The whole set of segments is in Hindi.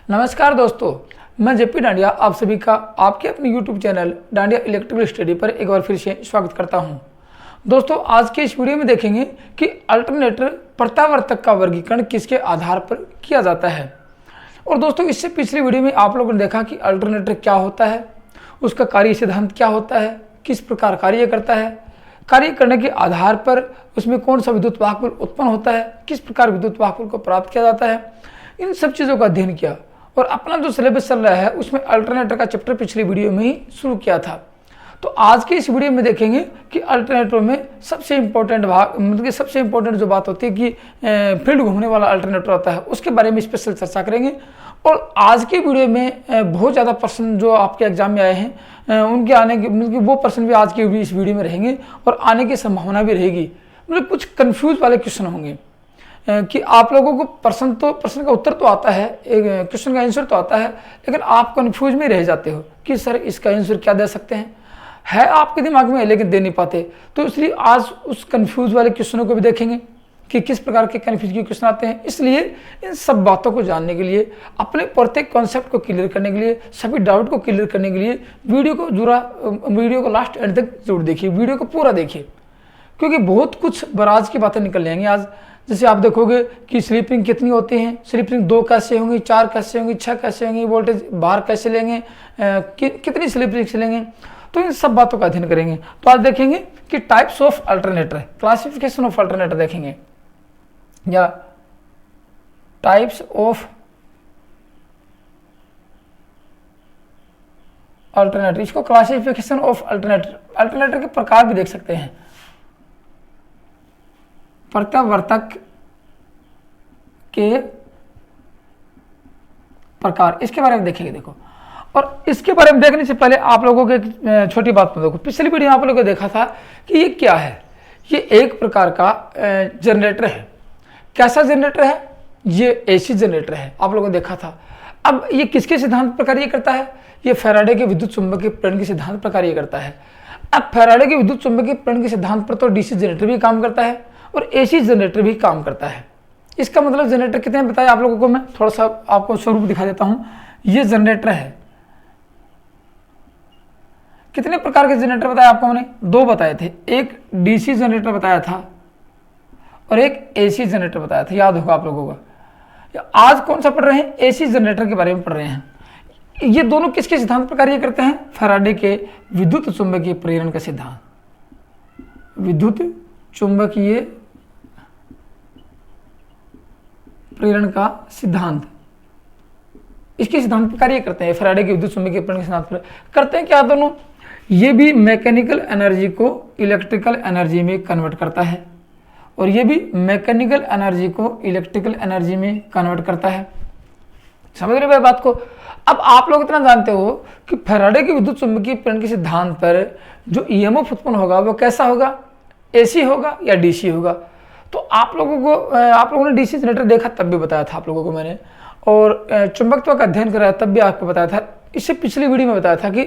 नमस्कार दोस्तों, मैं जेपी डांडिया आप सभी का आपके अपने YouTube channel dandiya electrical study पर एक बार फिर से स्वागत करता हूं। दोस्तों, आज के इस वीडियो में देखेंगे कि अल्टरनेटर प्रत्यावर्तक का वर्गीकरण किसके आधार पर किया जाता है। और दोस्तों, इससे पिछली वीडियो में आप लोगों ने देखा कि अल्टरनेटर क्या होता है, उसका कार्य सिद्धांत क्या होता है, किस प्रकार कार्य करता है, कार्य करने के आधार पर उसमें कौन सा विद्युत वाहक बल उत्पन्न होता है, किस प्रकार विद्युत वाहक बल को प्राप्त किया जाता है, इन सब चीज़ों का अध्ययन किया। और अपना जो सिलेबस चल रहा है उसमें अल्टरनेटर का चैप्टर पिछली वीडियो में ही शुरू किया था। तो आज की इस वीडियो में देखेंगे कि अल्टरनेटर में सबसे इम्पोर्टेंट भाग, मतलब सबसे इम्पोर्टेंट जो बात होती है कि फील्ड घूमने वाला अल्टरनेटर होता है, उसके बारे में स्पेशल चर्चा करेंगे। और आज के वीडियो में बहुत ज़्यादा प्रश्न जो आपके एग्जाम में आए हैं उनके आने के, मतलब वो प्रश्न भी आज की इस वीडियो में रहेंगे और आने की संभावना भी रहेगी। मतलब कुछ कन्फ्यूज वाले क्वेश्चन होंगे कि आप लोगों को प्रश्न का उत्तर तो आता है, एक क्वेश्चन का आंसर तो आता है, लेकिन आप कंफ्यूज में रह जाते हो कि सर इसका आंसर क्या दे सकते हैं, है आपके दिमाग में लेकिन दे नहीं पाते। तो इसलिए आज उस कंफ्यूज वाले क्वेश्चनों को भी देखेंगे कि किस प्रकार के कंफ्यूज के क्वेश्चन आते हैं। इसलिए इन सब बातों को जानने के लिए, अपने प्रत्येक कॉन्सेप्ट को क्लियर करने के लिए, सभी डाउट को क्लियर करने के लिए वीडियो को लास्ट एंड तक जरूर देखिए, वीडियो को पूरा देखिए, क्योंकि बहुत कुछ बराज की बातें निकल जाएंगी आज। जैसे आप देखोगे कि स्लिप रिंग कितनी होती हैं, स्लिप रिंग 2 कैसे होंगी, 4 कैसे होंगी, 6 कैसे होंगी, वोल्टेज बाहर कैसे लेंगे, कितनी स्लिप रिंग लेंगे, तो इन सब बातों का अध्ययन करेंगे। तो आज देखेंगे कि types of alternator, classification of alternator देखेंगे, या टाइप्स ऑफ अल्टरनेटर, इसको क्लासिफिकेशन ऑफ अल्टरनेटर के प्रकार भी देख सकते हैं। प्रत्यावर्तक के प्रकार, इसके बारे में देखेंगे। देखो, और इसके बारे में देखने से पहले आप लोगों को एक छोटी बात में देखो, पिछली वीडियो में आप लोगों को देखा था कि ये क्या है। ये एक प्रकार का जनरेटर है। कैसा जनरेटर है? ये एसी जनरेटर है, आप लोगों ने देखा था। अब ये किसके सिद्धांत पर कार्य करता है? ये फैराडे के विद्युत चुंबकीय प्रेरण के सिद्धांत पर कार्य करता है। अब फैराडे के विद्युत चुंबकीय प्रेरण के सिद्धांत पर तो डीसी जनरेटर भी काम करता है और एसी जनरेटर भी काम करता है। इसका मतलब जनरेटर कितने बताया आप लोगों को, मैं थोड़ा सा आपको स्वरूप दिखा देता हूं। ये जनरेटर है। कितने प्रकार के जनरेटर बताया आपको मैंने? 2 बताए थे, एक डीसी जनरेटर बताया था और एक एसी जनरेटर बताया था, याद होगा आप लोगों को। आज कौन सा पढ़ रहे हैं? एसी जनरेटर के बारे में पढ़ रहे हैं। ये दोनों किसके सिद्धांत पर कार्य करते हैं? फैराडे के विद्युत चुंबकीय प्रेरण का सिद्धांत, विद्युत चुंबकीय प्रेरण का सिद्धांत, इसके सिद्धांत पर कार्य करते हैं। फैराडे के विद्युत चुंबकीय प्रेरण के सिद्धांत पर करते हैं क्या दोनों? ये भी मैकेनिकल एनर्जी को इलेक्ट्रिकल एनर्जी में कन्वर्ट करता है और ये भी मैकेनिकल एनर्जी को इलेक्ट्रिकल एनर्जी में कन्वर्ट करता है। समझ रहे हो बात को? अब आप लोग इतना जानते हो कि फैराडे के विद्युत चुंबकीय प्रेरण के सिद्धांत पर जो ईएमएफ उत्पन्न होगा वो कैसा होगा? एसी होगा या डीसी होगा? तो आप लोगों ने डीसी जनरेटर देखा तब भी बताया था आप लोगों को मैंने, और चुंबकत्व का अध्ययन कराया तब भी आपको बताया था। इससे पिछली वीडियो में बताया था कि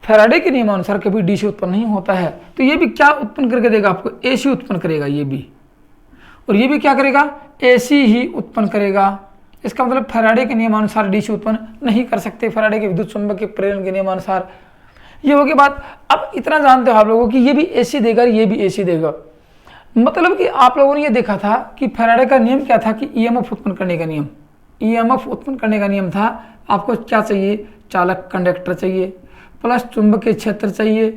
फैराडे के नियमानुसार कभी डीसी उत्पन्न नहीं होता है, तो ये भी क्या उत्पन्न करके देगा आपको? एसी उत्पन्न करेगा ये भी, और ये भी क्या करेगा? एसी ही उत्पन्न करेगा। इसका मतलब फैराडे के नियमानुसार डीसी उत्पन्न नहीं कर सकते, फैराडे के विद्युत चुंबकीय प्रेरण के नियमानुसार। ये होगी बात। अब इतना जानते हो आप लोगों कि ये भी एसी देगा, ये भी एसी देगा। मतलब कि आप लोगों ने ये देखा था कि फैराडे का नियम क्या था कि ईएमएफ उत्पन्न करने का नियम, ईएमएफ उत्पन्न करने का नियम था। आपको क्या चाहिए? चालक कंडक्टर चाहिए, प्लस चुंबकीय क्षेत्र चाहिए,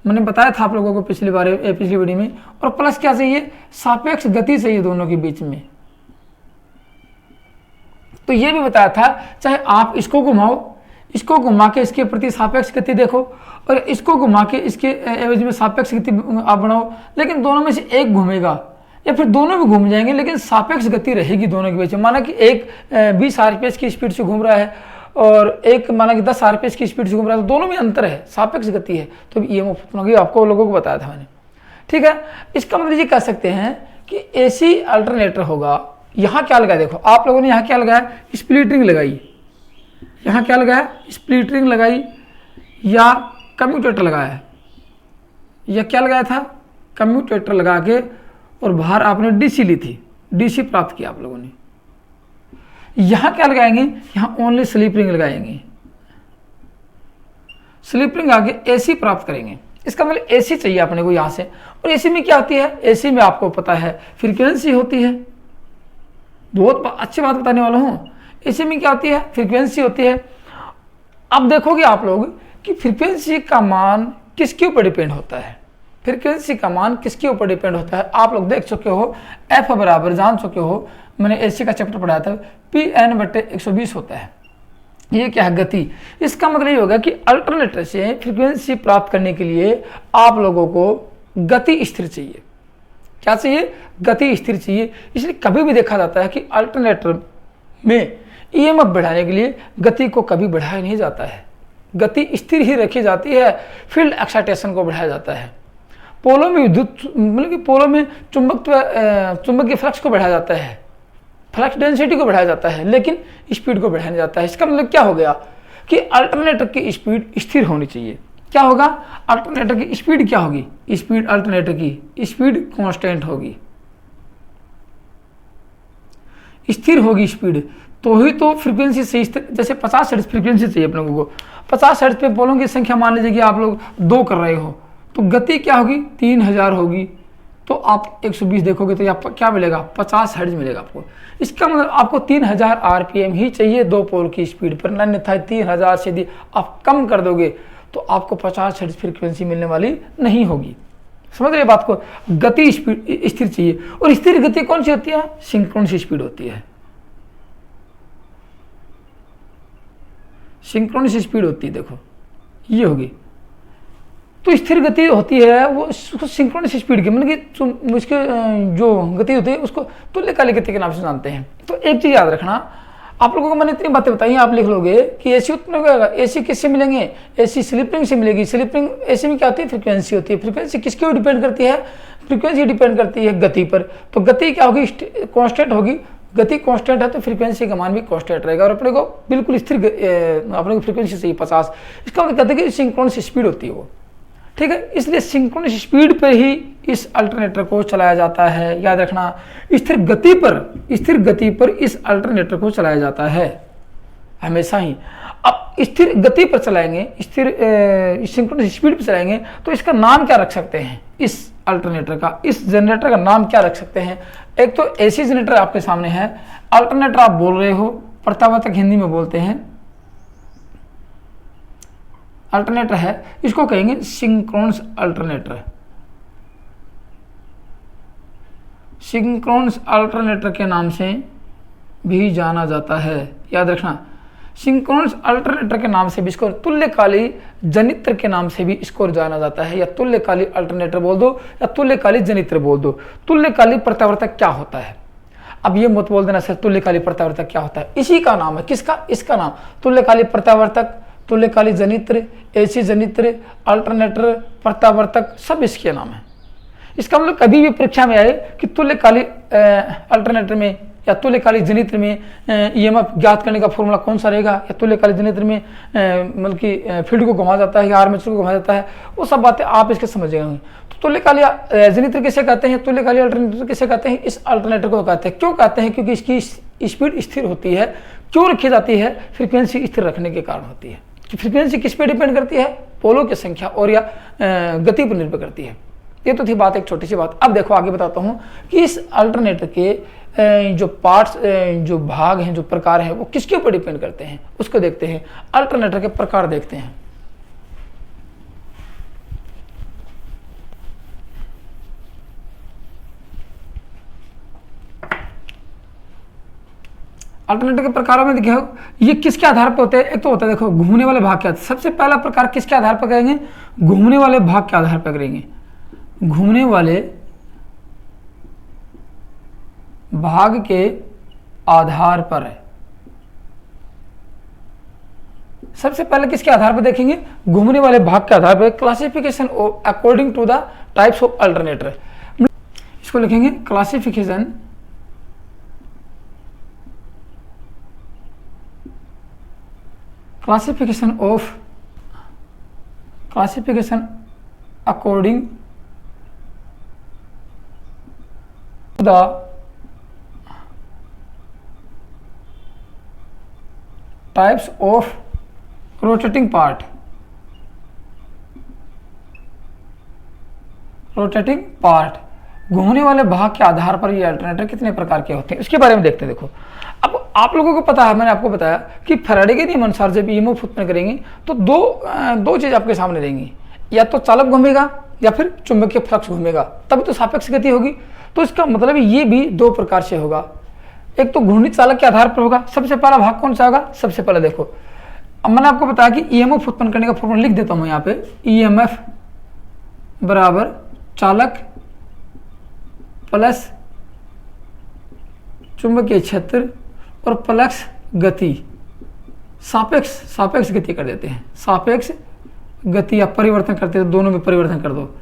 मैंने बताया था आप लोगों को पिछली वीडियो में, और प्लस क्या चाहिए? सापेक्ष गति चाहिए दोनों के बीच में। तो ये भी बताया था, चाहे आप इसको घुमाओ, इसको घुमा के इसके प्रति सापेक्ष गति देखो, और इसको घुमा के इसके एवज में सापेक्ष गति आप बनाओ, लेकिन दोनों में से एक घूमेगा, या फिर दोनों भी घूम जाएंगे लेकिन सापेक्ष गति रहेगी दोनों के बीच में। माना कि एक 20 आरपीएस की स्पीड से घूम रहा है और एक माना कि 10 आरपीएस की स्पीड से घूम रहा है, तो दोनों में अंतर है, सापेक्ष गति है, तो ईएमएफ उत्पन्न होगी। आपको लोगों को बताया था मैंने, ठीक है। इसका मतलब ये कह सकते हैं कि एसी अल्टरनेटर होगा। यहाँ क्या लगाया? देखो आप लोगों ने यहाँ क्या लगाया? स्प्लिट रिंग लगाई। यहाँ क्या लगाया? स्प्लिट रिंग लगाई या कम्यूटेटर लगाया, या क्या लगाया था? कम्यूटेटर लगा के, और बाहर आपने डीसी ली थी, डीसी प्राप्त किया आप लोगों ने। यहाँ क्या लगाएंगे, यहाँ ओनली स्लीप रिंग लगाएंगे, स्लीप रिंग आगे एसी प्राप्त करेंगे। इसका मतलब एसी चाहिए अपने को यहाँ से। और एसी में क्या होती है, एसी में आपको पता है फ्रीक्वेंसी होती है। बहुत अच्छी बात बताने वाला हूँ। एसी में क्या होती है, फ्रीक्वेंसी होती है। अब देखोगे आप लोग कि फ्रीक्वेंसी का मान किसके ऊपर डिपेंड होता है, फ्रीक्वेंसी का मान किसके ऊपर डिपेंड होता है। आप लोग देख चुके हो, एफ बराबर जान चुके हो, मैंने एसी का चैप्टर पढ़ाया था, Pn/120 होता है। ये क्या है, गति। इसका मतलब ये होगा कि अल्टरनेटर से फ्रीक्वेंसी प्राप्त करने के लिए आप लोगों को गति स्थिर चाहिए। क्या चाहिए, गति स्थिर चाहिए। इसलिए कभी भी देखा जाता है कि अल्टरनेटर में ईएमएफ बढ़ाने के लिए गति को कभी बढ़ाया नहीं जाता है, गति स्थिर ही रखी जाती है। फील्ड एक्साइटेशन को बढ़ाया जाता है। पोलों में विद्युत, मतलब कि पोलों में चुंबकीय फ्लक्स को बढ़ाया जाता है, फ्लक्स डेंसिटी को बढ़ाया जाता है, लेकिन स्पीड को बढ़ाया जाता है। इसका मतलब क्या हो गया कि अल्टरनेटर की स्पीड स्थिर होनी चाहिए। क्या होगा, अल्टरनेटर की स्पीड क्या होगी, स्पीड अल्टरनेटर की स्पीड कांस्टेंट होगी, स्थिर होगी स्पीड, तो ही तो फ्रीक्वेंसी सही। जैसे 50 हर्ट्ज फ्रीक्वेंसी चाहिए अपने को, 50 हर्ट्ज पे पोलों की संख्या मान लीजिए कि आप लोग 2 कर रहे हो, तो गति क्या होगी, 3000 होगी। तो आप 120 देखोगे तो आपको क्या मिलेगा, 50 हर्ट्ज मिलेगा आपको। इसका मतलब आपको 3000 आरपीएम ही चाहिए 2 पोल की स्पीड पर, अन्यथा 3000 से यदि आप कम कर दोगे तो आपको 50 हर्ट्ज फ्रीक्वेंसी मिलने वाली नहीं होगी। समझ रहे बात को, गति स्पीड स्थिर चाहिए। और स्थिर गति कौन सी होती है, सिंक्रोनस स्पीड होती है, सिंक्रोनस स्पीड होती है। देखो ये होगी, तो स्थिर गति होती है वो उसको सिंक्रोनस स्पीड की, मतलब कि उसके जो गति होती है उसको तुल्यकालिक गति के नाम से जानते हैं। तो एक चीज याद रखना, आप लोगों को मैंने इतनी बातें बताई, आप लिख लोगे कि एसी उत्पन्न होगा। एसी किससे मिलेंगे, एसी स्लिप रिंग से मिलेगी। स्लिप रिंग एसी में क्या होती है, फ्रीक्वेंसी होती है। फ्रीक्वेंसी किसके ऊपर डिपेंड करती है, फ्रीक्वेंसी डिपेंड करती है गति पर। तो गति क्या होगी, कांस्टेंट होगी। गति कांस्टेंट है तो फ्रीक्वेंसी का मान भी कांस्टेंट रहेगा। और अपने को बिल्कुल स्थिर अपने को फ्रीक्वेंसी चाहिए 50। इसका मतलब कहते हैं कि सिंक्रोनस स्पीड होती है वो, ठीक है। इसलिए सिंक्रोनस स्पीड पर ही इस अल्टरनेटर को चलाया जाता है। याद रखना, स्थिर गति पर इस अल्टरनेटर को चलाया जाता है हमेशा ही। अब स्थिर गति पर चलाएंगे, स्थिर सिंक्रोनस स्पीड पर चलाएंगे, तो इसका नाम क्या रख सकते हैं, इस अल्टरनेटर का, इस जनरेटर का नाम क्या रख सकते हैं। एक तो एसी जनरेटर आपके सामने है, अल्टरनेटर आप बोल रहे हो, प्रत्यावर्तक हिंदी में बोलते हैं, अल्टरनेटर है, इसको कहेंगे सिंक्रोनस अल्टरनेटर। सिंक्रोनस अल्टरनेटर के नाम से भी जाना जाता है। याद रखना, सिंक्रोनस अल्टरनेटर के नाम से भी इसको तुल्यकाली जनित्र के नाम से भी इसको जाना जाता है, या तुल्यकाली अल्टरनेटर बोल दो या तुल्यकाली जनित्र बोल दो। तुल्यकाली प्रत्यावर्तक क्या होता है, अब ये मत बोल देना सर तुल्यकाली प्रत्यावर्तक क्या होता है, इसी का नाम है, किसका, इसका नाम तुल्यकाली प्रत्यावर्तक, तुल्यकाली जनित्र, एसी जनित्र, अल्टरनेटर, प्रत्यावर्तक, सब इसके नाम है। इसका मतलब कभी भी परीक्षा में आए कि तुल्यकाली अल्टरनेटर में या तुल्यकाली जनित्र में ईएमएफ ज्ञात करने का फॉर्मूला कौन सा रहेगा, या तुल्यकाली जनित्र में मतलब कि फील्ड को घुमा जाता है या आर्मेचर को घुमा जाता है, वो सब बातें आप इसके समझ गए होंगे। तो तुल्यकाली जनित्र किसे कहते हैं, तुल्यकाली अल्टरनेटर किसे कहते हैं, इस अल्टरनेटर को कहते हैं। क्यों कहते हैं, क्योंकि इसकी स्पीड स्थिर होती है। क्यों रखी जाती है, फ्रीक्वेंसी स्थिर रखने के कारण होती है। कि फ्रीक्वेंसी किस पे डिपेंड करती है, पोलों की संख्या और या गति पर निर्भर करती है। ये तो थी बात, एक छोटी सी बात। अब देखो आगे बताता हूँ कि इस अल्टरनेटर के जो पार्ट्स, जो भाग हैं, जो प्रकार हैं, वो किसके ऊपर डिपेंड करते हैं, उसको देखते हैं। अल्टरनेटर के प्रकार देखते हैं। अल्टरनेटर के प्रकारों में देखिए ये किसके आधार पर होते हैं। एक तो होता है देखो घूमने वाले भाग के आधार, सबसे पहला प्रकार किसके आधार पर करेंगे, घूमने वाले भाग के आधार पर करेंगे। घूमने वाले भाग के आधार पर है, सबसे पहले किसके आधार पर देखेंगे, घूमने वाले भाग के आधार पर। Classification according to the types of alternator, इसको लिखेंगे classification according to the types of rotating part, rotating part, घूमने वाले भाग के आधार पर ये अल्टरनेटर कितने प्रकार के होते हैं, इसके बारे में देखते हैं। देखो, अब आप लोगों को पता है, मैंने आपको बताया कि फैराडे के नियम अनुसार जब ईएमएफ उत्पन्न करेंगे तो दो चीज आपके सामने रहेंगी, या तो चालक घूमेगा या फिर चुंबकीय फ्लक्स घूमेगा, तभी तो सापेक्ष गति होगी। तो इसका मतलब ये भी दो प्रकार से होगा, एक तो घूर्णित चालक के आधार पर होगा। सबसे पहला भाग कौन सा होगा? सबसे पहले देखो, अब मैंने आपको बताया कि ईएमएफ उत्पन्न करने का फॉर्मूला लिख देता हूं यहाँ पे, ईएमएफ बराबर चालक प्लस चुंबकीय क्षेत्र और प्लस गति, सापेक्ष गति कर देते हैं, सापेक्ष गति या परिवर्तन करते हैं, दोनों में परिवर्तन कर दो।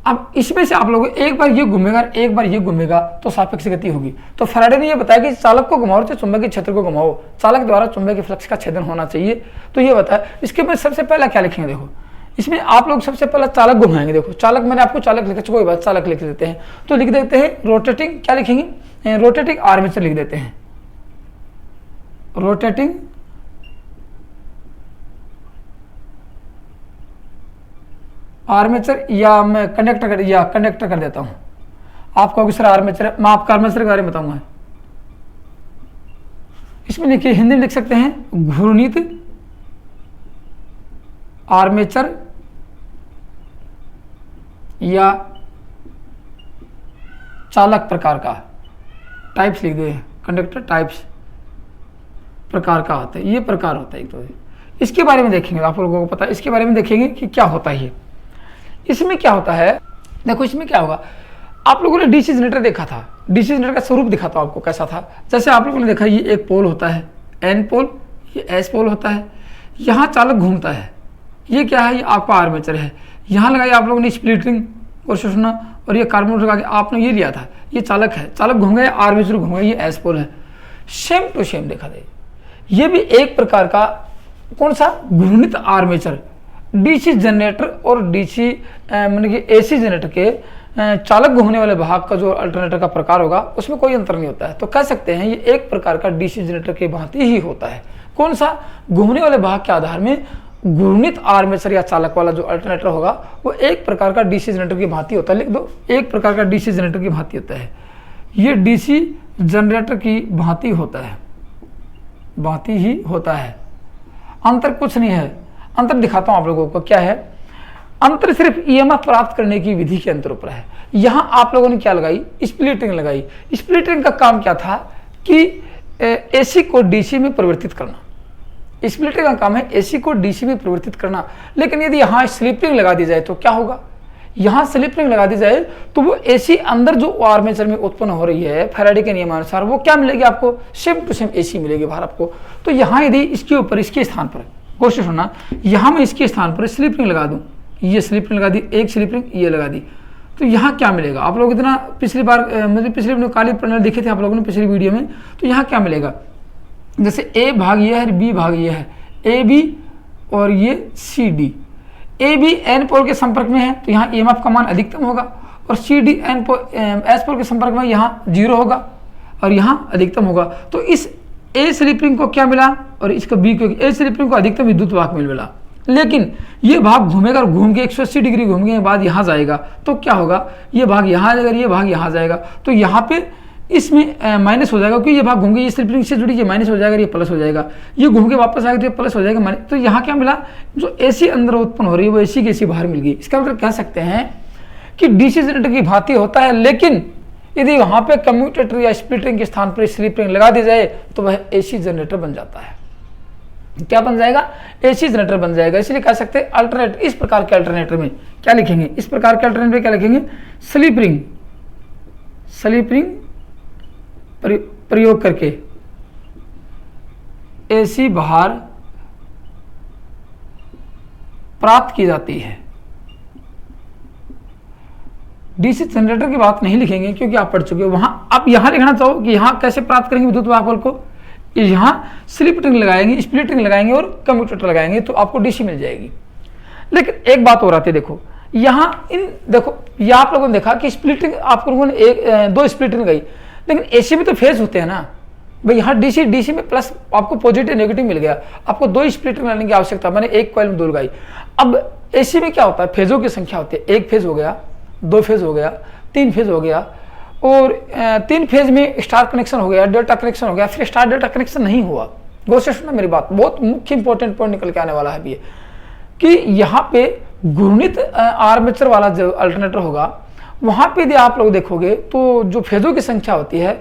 अब इसमें से आप लोगों को एक बार ये घूमेगा एक बार ये घूमेगा तो सापेक्ष गति होगी। तो फैराडे ने ये बताया कि चालक को घुमाओ तो चुंबकीय क्षेत्र को घुमाओ, चालक द्वारा चुंबकीय फ्लक्स का छेदन होना चाहिए, तो ये बताया। इसके बाद सबसे पहला क्या लिखेंगे? देखो, इसमें आप लोग सबसे पहले चालक घुमाएंगे। देखो, चालक मैंने आपको चालक लिखा, कोई बात, चालक लिख देते हैं। तो लिख देते हैं रोटेटिंग, क्या लिखेंगे? रोटेटिंग आर्मेचर लिख देते हैं, रोटेटिंग आर्मेचर, या मैं कंडक्टर कर देता हूं। आप कहोगे सर आर्मेचर, मैं आपका आर्मेचर के बारे में बताऊंगा। इसमें लिखिए, हिंदी में लिख सकते हैं घूर्णित आर्मेचर या चालक प्रकार का, टाइप्स लिख दे, कंडक्टर टाइप्स प्रकार का होता है, ये प्रकार होता है। तो इसके बारे में देखेंगे, आप लोगों को पता है, इसके बारे में देखेंगे कि क्या होता है। इसमें क्या होता है, देखो इसमें क्या होगा, आप लोगों ने डीसी जनरेटर देखा था, डीसी जनरेटर का स्वरूप दिखा था आपको कैसा था। जैसे आप लोगों ने देखा, ये एक पोल होता है एन पोल, ये एस पोल होता है, यहाँ चालक घूमता है, ये क्या है? ये आपका आर्मेचर है। यहाँ लगाई आप लोगों ने स्प्लिट रिंग और सुना, और ये कार्बन लगा के आपने ये लिया था, ये चालक है, चालक घूम गया, आर्मेचर घूम गया, ये एस पोल है। सेम टू सेम देखा जाए, ये भी एक प्रकार का कौन सा? घूर्णित आर्मेचर। डीसी जनरेटर और डीसी मतलब कि एसी जनरेटर के चालक घूमने वाले भाग का जो अल्टरनेटर का प्रकार होगा उसमें कोई अंतर नहीं होता है। तो कह सकते हैं ये एक प्रकार का डीसी जनरेटर के भांति ही होता है। कौन सा? घूमने वाले भाग के आधार में घूर्णित आर्मेचर या चालक वाला जो अल्टरनेटर होगा वो एक प्रकार का डीसी जनरेटर की भांति होता है। लिख दो, एक प्रकार का डीसी जनरेटर की भांति होता है। ये डीसी जनरेटर की भांति होता है, भांति ही होता है। अंतर कुछ नहीं है। अंतर दिखाता हूं आप लोगों को, क्या है अंतर? सिर्फ ईएमएफ प्राप्त करने की विधि के अंतर ऊपर है। यहां आप लोगों ने क्या लगाई? स्प्लिट रिंग लगाई। स्प्लिट रिंग का काम क्या था कि एसी को डीसी में परिवर्तित करना। स्प्लिट रिंग का काम है एसी को डीसी में परिवर्तित करना। लेकिन यदि यहां स्लिप रिंग लगा दी जाए तो क्या होगा? यहां स्लिप रिंग लगा दी जाए तो वो एसी अंदर जो आर्मेचर में उत्पन्न हो रही है फैराडे के नियमानुसार, वो क्या मिलेगी आपको? सेम टू सेम एसी मिलेगी बाहर आपको। तो यहां यदि इसके ऊपर, इसके स्थान पर, कोशिश होना, यहां मैं इसके स्थान पर स्लिप रिंग लगा दूं, ये स्लिप रिंग लगा दी, एक स्लिप रिंग ये लगा दी, तो यहाँ क्या मिलेगा? आप लोग इतना पिछली बार मतलब पिछली वीडियो काली पैनल देखे थे आप लोगों ने पिछली वीडियो में, तो यहाँ क्या मिलेगा? जैसे ए भाग ये है, बी भाग ये है, ए बी और ये C D. A B N pole के संपर्क में है तो यहाँ ईएमएफ का मान अधिकतम होगा, और C D N S pole के संपर्क में यहाँ 0 होगा और यहाँ अधिकतम होगा। तो इस ए स्लिप रिंग को क्या मिला और इसको बी को, ए स्लिप रिंग को अधिकतम विद्युत वाहक मिला। लेकिन ये भाग घूमेगा और घूम के 180 डिग्री घूमने के बाद यहाँ जाएगा तो क्या होगा? ये भाग यहाँ जाएगा, ये भाग यहाँ जाएगा, तो यहाँ पे इसमें माइनस हो जाएगा, क्योंकि ये भाग घूम के ये स्लिप रिंग से जुड़ी, ये माइनस हो जाएगा, ये प्लस हो जाएगा, ये घूम के वापस आएगा तो ये प्लस हो जाएगा माइनस। तो यहाँ क्या मिला? जो एसी अंदर उत्पन्न हो रही है वो एसी की एसी बाहर मिल गई। इसका मतलब कह सकते हैं कि डीसी जनरेटर की भांति होता है, लेकिन यदि वहां पे कम्यूटेटर या स्प्लिट रिंग के स्थान पर स्लिप रिंग लगा दी जाए तो वह एसी जनरेटर बन जाता है। क्या बन जाएगा? एसी जनरेटर बन जाएगा। इसलिए कह सकते हैं अल्टरनेटर, इस प्रकार के अल्टरनेटर में क्या लिखेंगे? इस प्रकार के अल्टरनेटर में क्या लिखेंगे? स्लिप रिंग, स्लिप रिंग प्रयोग करके एसी बाहर प्राप्त की जाती है। डीसी जनरेटर की बात नहीं लिखेंगे क्योंकि आप पढ़ चुके हो। वहां आप यहां लिखना चाहो कि यहां कैसे प्राप्त करेंगे विद्युत वाहक बल को? यहां स्लिप रिंग लगाएंगे, स्प्लिट रिंग लगाएंगे और कम्यूटेटर लगाएंगे तो आपको डीसी मिल जाएगी। लेकिन एक बात और आती है, देखो यहां इन, देखो ये आप लोगों ने देखा कि स्प्लिट रिंग आप लोगों ने दो स्प्लिट रिंग लगाई, लेकिन एसी में तो फेज होते हैं ना, भाई यहाँ डीसी डीसी में प्लस आपको पॉजिटिव नेगेटिव मिल गया, आपको 2 स्प्लिटर लगाने की आवश्यकता, मैंने एक कॉइल में 2 लगाई। अब एसी में क्या होता है, फेजों की संख्या होती है, 1 फेज हो गया, 2 फेज हो गया, 3 फेज हो गया, और 3 फेज में स्टार कनेक्शन हो गया, डेल्टा कनेक्शन हो गया, फिर स्टार डेल्टा कनेक्शन नहीं हुआ। गौर से सुनना मेरी बात, बहुत मुख्य इंपॉर्टेंट पॉइंट निकल के आने वाला है अभी कि यहाँ पे घूर्णित आर्मेचर वाला जो अल्टरनेटर होगा, वहाँ पे यदि आप लोग देखोगे तो जो फेजों की संख्या होती है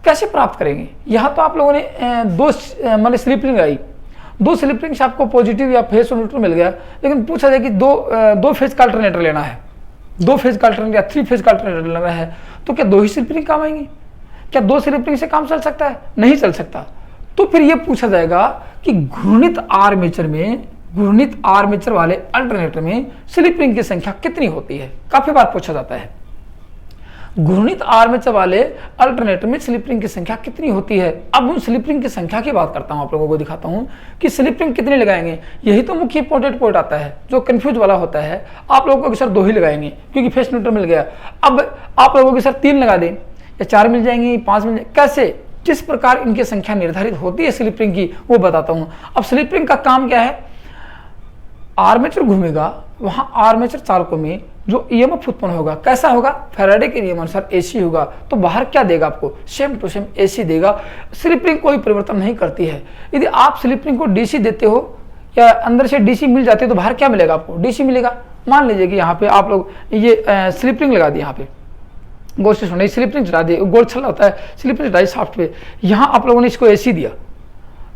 कैसे प्राप्त करेंगे। यहाँ तो आप लोगों ने 2 मतलब स्लिप रिंग आई, 2 स्लिप रिंग से आपको पॉजिटिव या फेज न्यूट्रल मिल गया, लेकिन पूछा जाए कि दो फेज का अल्टरनेटर लेना है, 2 फेज का अल्टरनेटर या 3 फेज का अल्टरनेटर लेना है, तो क्या 2 ही स्लिप रिंग काम आएंगी? क्या 2 स्लिप रिंग से काम चल सकता है? नहीं चल सकता। तो फिर यह पूछा जाएगा कि घूर्णित आर्मेचर वाले अल्टरनेटर में स्लिप रिंग की संख्या कितनी होती है, काफी बार पूछा जाता है। घूर्णित आर्मेचर वाले अल्टरनेटर में स्लिप रिंग की संख्या कितनी होती है। अब उन स्लिप रिंग की संख्या की बात करता हूं, आप लोगों को दिखाता हूं कि स्लिप रिंग कितने लगाएंगे। यही तो मुख्य इंपॉर्टेंट पॉइंट आता है जो कंफ्यूज वाला होता है। आप लोगों को सर 2 ही लगाएंगे क्योंकि फेस न्यूट्रल मिल गया। अब आप लोगों को सर 3 लगा दें या 4 मिल जाएंगी, 5 मिल जाएंगे, कैसे, जिस प्रकार इनकी संख्या निर्धारित होती है स्लिप रिंग की, वो बताता हूं। अब स्लिप रिंग का काम क्या है, आर्मेचर घूमेगा, वहां आर्मेचर चालकों में जो ईएमएफ उत्पन्न होगा कैसा होगा, फैराडे के नियम अनुसार एसी होगा, तो बाहर क्या देगा आपको, सेम टू सेम एसी देगा। स्लिप रिंग कोई परिवर्तन नहीं करती है। यदि आप स्लिप रिंग को डीसी देते हो या अंदर से डीसी मिल जाते हो तो बाहर क्या मिलेगा आपको, डीसी मिलेगा। मान लीजिए कि यहाँ पे आप लोग ये स्लिप रिंग लगा दी, यहाँ पे गोल से सुना, स्लिप रिंग चढ़ा दी, गोल छल्ला होता है, स्लिप रिंग चढ़ाई साफ्ट पे, यहाँ आप लोगों ने इसको एसी दिया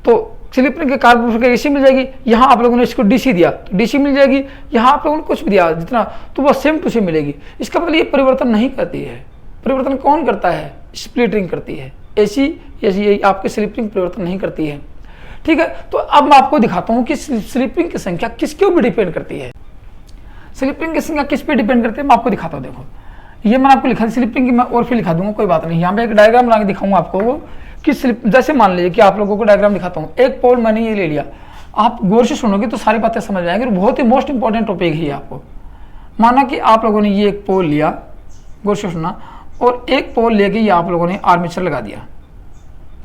तो स्लिप रिंग के कार्बन के एसी मिल जाएगी। यहाँ आप लोगों ने इसको डीसी दिया तो डीसी मिल जाएगी। यहाँ आप लोगों ने कुछ भी दिया जितना, तो वह सेम टू सेम मिलेगी। इसका मतलब ये परिवर्तन नहीं करती है। परिवर्तन कौन करता है, स्प्लिट रिंग करती है। एसी ये आपके स्लिप रिंग परिवर्तन नहीं करती है, ठीक है। तो अब मैं आपको दिखाता हूँ कि स्लिप रिंग की संख्या किसके ऊपर डिपेंड करती है। स्लिप रिंग की संख्या किस पे डिपेंड करती है, मैं आपको दिखाता हूँ। देखो ये मैंने आपको लिखा, स्लिप रिंग की मैं और फिर लिखा दूंगा, कोई बात नहीं। यहाँ पे एक डायग्राम बना के दिखाऊंगा आपको वो कि स्लिप, जैसे मान लीजिए कि आप लोगों को डायग्राम दिखाता हूँ। एक पोल मैंने ये ले लिया, आप गौर से सुनोगे तो सारी बातें समझ आएंगी। बहुत ही मोस्ट इंपॉर्टेंट टॉपिक है आपको। माना कि आप लोगों ने ये एक पोल लिया, गौर से सुनना, और एक पोल लेके ये आप लोगों ने आर्मेचर लगा दिया।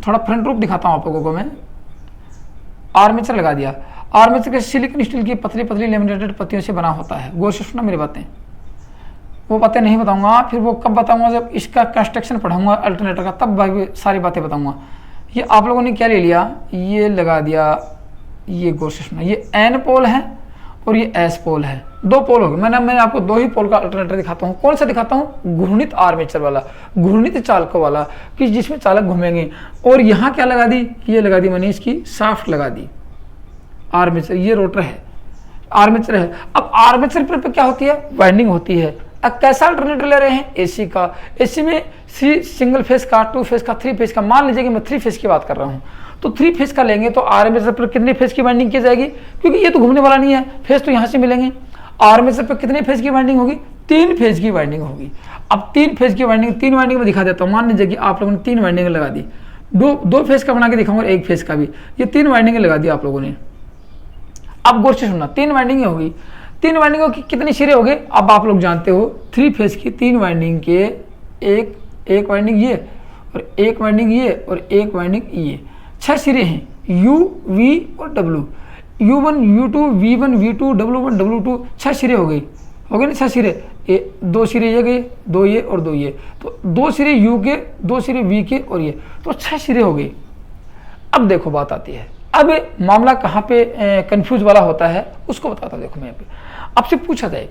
थोड़ा फ्रंट रूप दिखाता हूँ आप लोगों को मैं। आर्मेचर लगा दिया, आर्मेचर के सिलिकॉन स्टील की पतली पतली लेमिनेटेड पत्तियों से बना होता है। गौर से सुनना मेरी बातें, वो बातें नहीं बताऊंगा, फिर वो कब बताऊंगा जब इसका कंस्ट्रक्शन पढ़ाऊंगा अल्टरनेटर का, तब भाई सारी बातें बताऊंगा। ये आप लोगों ने क्या ले लिया, ये लगा दिया, ये गौर से सुनना, ये एन पोल है और ये एस पोल है। 2 पोल हो गए। मैं आपको 2 ही पोल का अल्टरनेटर दिखाता हूँ। कौन सा दिखाता हूँ, घूर्णित आर्मेचर वाला, घूर्णित चालकों वाला, कि जिसमें चालक घूमेंगे। और यहाँ क्या लगा दी, ये लगा दी मैंने, इसकी शाफ्ट लगा दी आर्मेचर, ये रोटर है, आर्मेचर है। अब आर्मेचर पर क्या होती है, वाइंडिंग होती है। अब कैसा अल्टरनेटर ले रहे हैं, एसी का। एसी में सिंगल फेज का, 2 फेज का, 3 फेज का। मान लीजिए कि मैं 3 फेज की बात कर रहा हूँ, तो 3 फेज का लेंगे तो आर्मेचर पर कितने फेज की वाइंडिंग की जाएगी, क्योंकि ये तो घूमने वाला नहीं है, फेज तो यहाँ से मिलेंगे। आर्मेचर पर कितने फेज की वाइंडिंग होगी, 3 फेज की वाइंडिंग होगी। अब 3 फेज की वाइंडिंग, 3 वाइंडिंग में दिखा देता हूँ। मान लीजिए कि आप लोगों ने 3 वाइंडिंग लगा दी, 2 फेज का बना के दिखाऊंगा, 1 फेज का भी। ये 3 वाइंडिंग लगा दी आप लोगों ने। अब गौर से सुनना, 3 वाइंडिंग होगी। 3 वाइंडिंगों की कितने सिरे हो गए, अब आप लोग जानते हो 3 फेज की 3 वाइंडिंग के एक वाइंडिंग ये और एक वाइंडिंग ये और एक वाइंडिंग ये, 6 सिरे हैं, U, V और W। U1, U2, V1, V2, W1, W2, 6 सिरे हो गए ना, 6 सिरे। 2 सिरे ये गए, 2 ये और 2 ये, तो 2 सिरे U के, 2 सिरे V के और ये, तो 6 सिरे हो गए। अब देखो बात आती है, अब मामला कहाँ पे कंफ्यूज वाला होता है उसको बताता हूँ। देखो मैं यहाँ पे आपसे पूछा जाए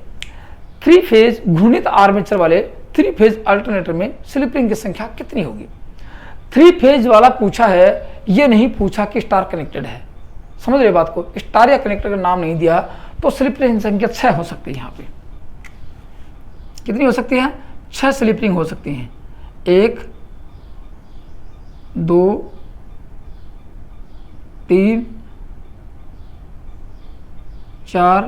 3 फेज घूर्णित आर्मेचर वाले 3 फेज अल्टरनेटर में स्लिप रिंग की संख्या कितनी होगी। 3 फेज वाला पूछा है, ये नहीं पूछा कि स्टार कनेक्टेड है। समझ रहे बात को, स्टार या कनेक्टर का नाम नहीं दिया, तो स्लिप रिंग संख्या 6 हो सकती है। यहाँ पे कितनी हो सकती है, 6 स्लिप रिंग हो सकती हैं। 1, 2, 3, 4,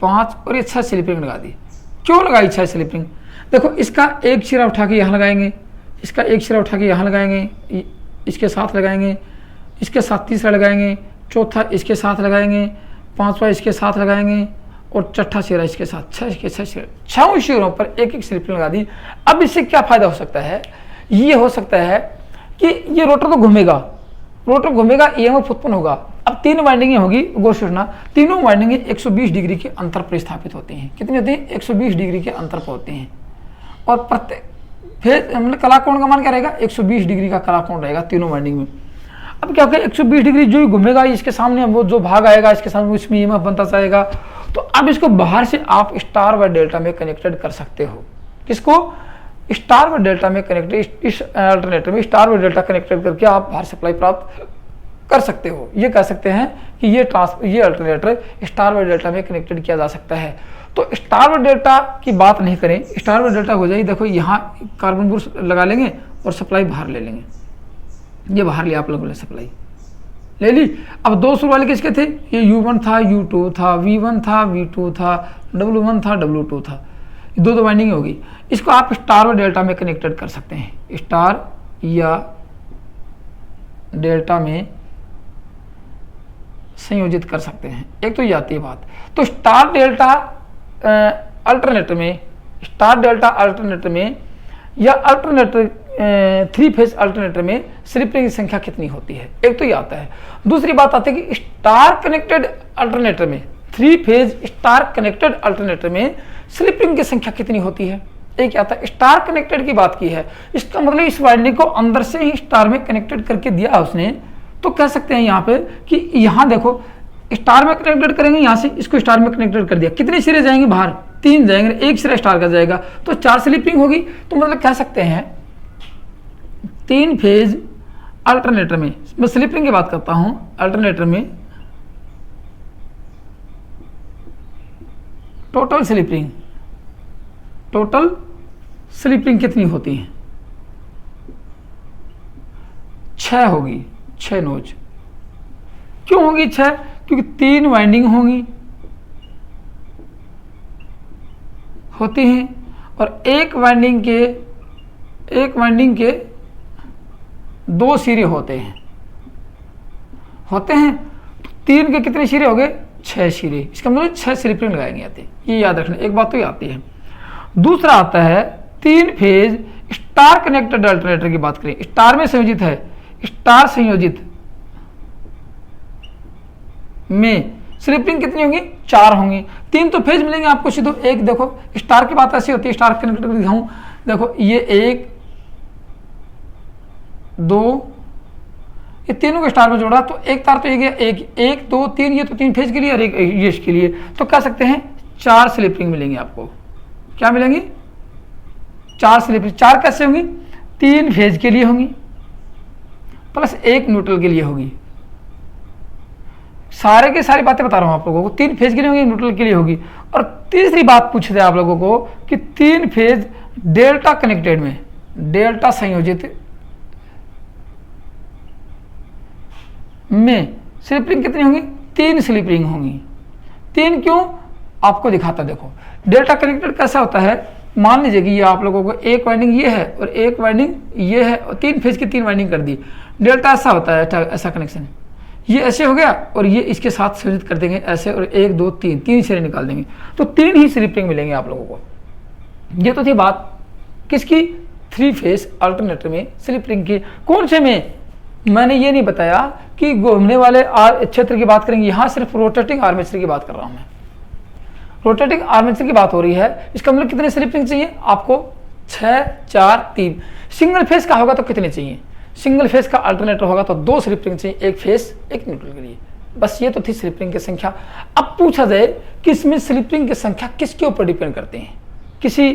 5 और ये 6 स्लिप रिंग लगा दी। क्यों लगाई 6 स्लिप रिंग, देखो इसका एक सिरा उठा के यहाँ लगाएंगे, इसका एक सिरा उठा के यहाँ लगाएंगे, इसके साथ लगाएंगे, इसके साथ तीसरा लगाएंगे, चौथा इसके साथ लगाएंगे, 5वां इसके साथ लगाएंगे और 6ठा सिरा इसके साथ। 6 के 6 सिरे, 6 सिरों पर एक एक स्लिप रिंग लगा दी। अब इससे क्या फायदा हो सकता है, ये हो सकता है ये रोटर तो घूमेगा, रोटर घूमेगा, ईएमएफ उत्पन्न होगा। अब 3 वाइंडिंगें होगी, गौर से सुनना, तीनों वाइंडिंगें 120 डिग्री के अंतर पर स्थापित होती हैं। कितनी होती हैं? 120 डिग्री के अंतर पर होती हैं। और प्रत्येक फेज मतलब कलाकोण का मान क्या रहेगा? 120 डिग्री का कलाकोण रहेगा तीनों वाइंडिंग में। अब क्या होगा, 120 डिग्री जो ही घूमेगा इसके सामने वो जो भाग आएगा इसके सामने उसमें ईएमएफ बनता जाएगा। तो अब इसको बाहर से आप स्टार व डेल्टा में कनेक्टेड कर सकते हो। किसको? स्टार व डेल्टा में कनेक्टेड, इस अल्टरनेटर में स्टार व डेल्टा कनेक्टेड करके आप बाहर सप्लाई प्राप्त कर सकते हो। ये कह सकते हैं कि ये अल्टरनेटर स्टार व डेल्टा में कनेक्टेड किया जा सकता है। तो स्टार व डेल्टा की बात नहीं करें, स्टार व डेल्टा हो जाएगी। देखो यहाँ कार्बन बुश लगा लेंगे और सप्लाई बाहर ले लेंगे। ये बाहर लिया आप लोगों ने, सप्लाई ले ली। अब 2 शुरू वाले किसके थे? ये U1 था, U2 था, V1 था, V2 था, W1 था, W2 था। 2 वाइंडिंग होगी। इसको आप स्टार व डेल्टा में कनेक्टेड कर सकते हैं, स्टार या डेल्टा में संयोजित कर सकते हैं। एक तो ये आती है बात। तो स्टार डेल्टा अल्टरनेटर में, स्टार डेल्टा अल्टरनेटर में या अल्टरनेटर 3 फेज अल्टरनेटर में स्लिप रिंग की संख्या कितनी होती है? एक तो ये आता है। दूसरी बात आती है कि स्टार कनेक्टेड अल्टरनेटर में, 3 फेज स्टार कनेक्टेड अल्टरनेटर में स्लिप रिंग की संख्या कितनी होती है? एक आता है। स्टार कनेक्टेड की बात की है, इसका मतलब इस वाइंडिंग को अंदर से ही स्टार में कनेक्टेड करके दिया उसने। तो कह सकते हैं यहाँ पे कि यहाँ देखो स्टार में कनेक्टेड करेंगे, यहाँ से इसको स्टार में कनेक्टेड कर दिया। कितने सिरे जाएंगे बाहर? 3 जाएंगे, एक सिरा स्टार का जाएगा, तो 4 स्लिप रिंग होगी। तो मतलब कह सकते हैं 3 फेज अल्टरनेटर में, मैं स्लिप रिंग की बात करता हूं, अल्टरनेटर में टोटल स्लिप रिंग कितनी होती है? 6 होगी, 6 नोच। क्यों होगी 6? क्योंकि 3 वाइंडिंग होती हैं और एक वाइंडिंग के 2 सिरे होते हैं। तो 3 के कितने सिरे हो गए? 6 सिरे। इसका मतलब 6 स्लिप रिंग लगाएंगे आते हैं। ये याद रखना, एक बात तो ये आती है। दूसरा आता है 3 फेज स्टार कनेक्टेड अल्टरनेटर की बात करें, स्टार में संयोजित है, स्टार संयोजित में स्लिप रिंग कितनी होंगी? 4 होंगी। 3 तो फेज मिलेंगे आपको सीधो। एक देखो स्टार की बात ऐसी होती है, स्टार कनेक्टेड दिखाऊं, देखो ये 1 2, ये तीनों को स्टार में जोड़ा तो एक तार तो ये गया, 1 2 3, ये तो 3 फेज के लिए और एक ये इसके लिए। तो कह सकते हैं 4 स्लिप रिंग मिलेंगे आपको। क्या मिलेंगी? 4 स्लिप रिंग। 4 कैसे होंगी? 3 फेज के लिए होंगी प्लस 1 न्यूट्रल के लिए होगी। सारे के सारी बातें बता रहा हूं आप लोगों को। 3 फेज के लिए होगी, न्यूट्रल के लिए होगी। और तीसरी बात पूछ रहे आप लोगों को कि 3 फेज डेल्टा कनेक्टेड में, डेल्टा संयोजित में स्लिप रिंग कितनी होंगी? 3 स्लिप रिंग होंगी। 3 क्यों? आपको दिखाता देखो। डेल्टा कनेक्टेड कैसा होता है? मान लीजिए कि ये आप लोगों को एक वाइंडिंग ये है और एक वाइंडिंग ये है और 3 फेज की 3 वाइंडिंग कर दी। डेल्टा ऐसा होता है, ऐसा कनेक्शन, ये ऐसे हो गया और ये इसके साथ संयोजित कर देंगे ऐसे, और 1 2 3 सिरे निकाल देंगे। तो 3 ही स्लिप रिंग मिलेंगे आप लोगों को। ये तो थी बात किसकी? 3 फेज अल्टरनेटर में स्लिप रिंग की। कौन से में? मैंने ये नहीं बताया कि घूमने वाले क्षेत्र की बात करेंगे, यहाँ सिर्फ रोटेटिंग आर्मेचर की बात कर रहा हूँ मैं। रोटेटिंग आर्मेचर की बात हो रही है। इसका मतलब कितने स्लिप रिंग चाहिए आपको? 6 4 3। सिंगल फेज का होगा तो कितने चाहिए? सिंगल फेज का अल्टरनेटर होगा तो 2 स्लिप रिंग चाहिए, एक फेज एक न्यूट्रल के लिए। बस ये तो थी स्लिप रिंग की संख्या। अब पूछा जाए कि इसमें स्लिप रिंग की संख्या किसके ऊपर डिपेंड करते हैं? किसी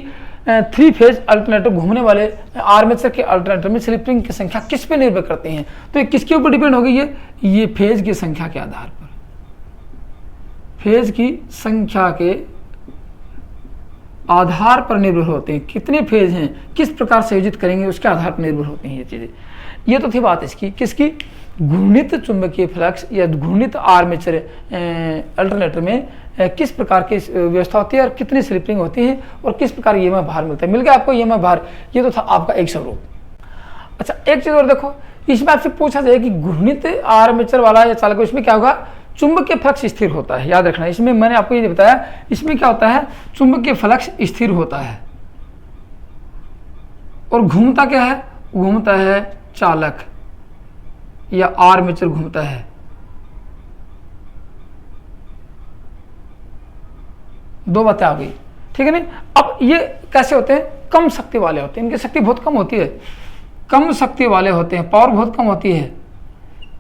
3 फेज अल्टरनेटर घूमने वाले आर्मेचर के अल्टरनेटर में स्लिप रिंग की संख्या किस पे निर्भर करते हैं? तो ये किसके ऊपर डिपेंड होगी? ये फेज की संख्या के आधार पर, फेज की संख्या के आधार पर निर्भर होते हैं। कितने फेज हैं, किस प्रकार संयोजित करेंगे, उसके आधार पर निर्भर होती हैं ये चीजें। ये तो थी बात इसकी, किसकी? घूर्णित चुंबकीय फ्लक्स या घूर्णित आर्मेचर अल्टरनेटर में किस प्रकार की व्यवस्था होती है और कितनी स्लिप रिंग होती है और किस प्रकार ईएमएफ भार मिलता है। मिल गया आपको ईएमएफ भार। ये तो था आपका एक स्वरूप। अच्छा, एक चीज और देखो, इसमें आपसे पूछा जाए कि घूर्णित आर्मेचर वाला या चालक, इसमें क्या होगा? चुंबकीय फ्लक्स स्थिर होता है। याद रखना, इसमें मैंने आपको ये बताया, इसमें क्या होता है? चुंबकीय फ्लक्स स्थिर होता है। और घूमता क्या है? घूमता है चालक या आर्मेचर घूमता है। दो बातें आ गई, ठीक है नहीं। अब ये कैसे होते हैं, कम शक्ति वाले होते हैं, इनकी शक्ति बहुत कम होती है, कम शक्ति वाले होते हैं, पावर बहुत कम होती है,